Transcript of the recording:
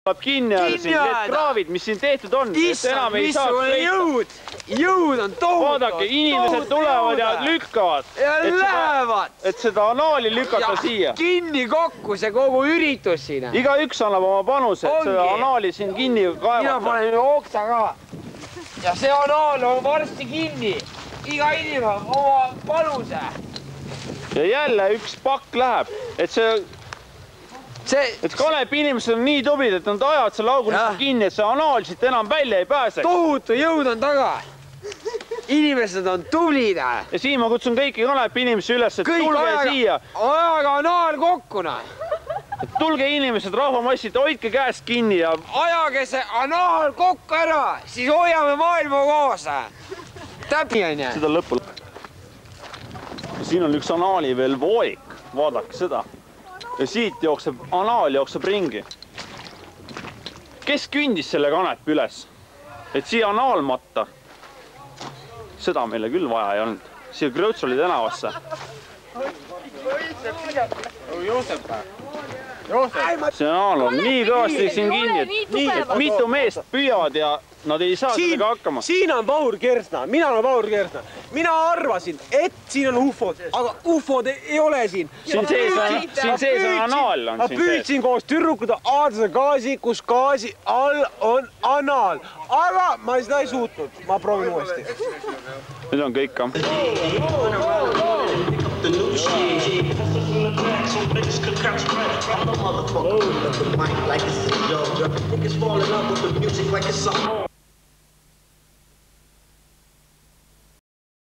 kinni ajada, need kraavid, mis siin tehtud on, et enam ei saa sõita. Jõud on tohutud. Vaadake, inimesed tulevad ja lükkavad. Ja lähevad. Et seda anaali lükata siia. Kinni kokku see kogu üritus siin. Igaüks annab oma panuse, et seda anaali siin kinni kaevata. Mina panen oksa ka. Ja see anaal on varsti kinni. Iga inimene oma panuse. Ja jälle üks pakk läheb, et Kanep inimesed on nii tubid, et nad ajavad selle augu kinni, et see anaal siit enam välja ei pääseks. Tohutu jõud on taga. Inimesed on tublid. Ja siin ma kutsun kõiki Kanepi inimesi üles, et tulge siia. Ajaga anaal kokku. Tulge inimesed, rahvamassid, hoidke käest kinni ja ajage see anaal kokku ära, siis hoiame maailma koos. Täppi on jah. Seda lõppu. Siin on üks anaali veel voolik, vaadake seda. Ja siit anaal jookseb ringi. Kes kündis selle Kanepi üles? Et siia anaal matta. Seda meile küll vaja ei olnud. Siia Krõutsuli tänavasse. See anaal on nii kõvasti siin kinni, et mitu meest püüavad ja nad ei saa sellega hakkama. Siin on Vahur Kersna, mina olen Vahur Kersna. Mina arvasin, et siin on ufod, aga ufod ei ole siin. Siin sees on anaal. Ma püüdsin koos tüdrukuda aadlase gaasi, kus gaasi all on anaal. Aga ma seda ei suutnud. Ma proovin uuesti. Nüüd on kõik ka. The new shit, so niggas could catch breath. I'm the motherfucker, the mic like it's a joke. Niggas fall in love with the music like it's a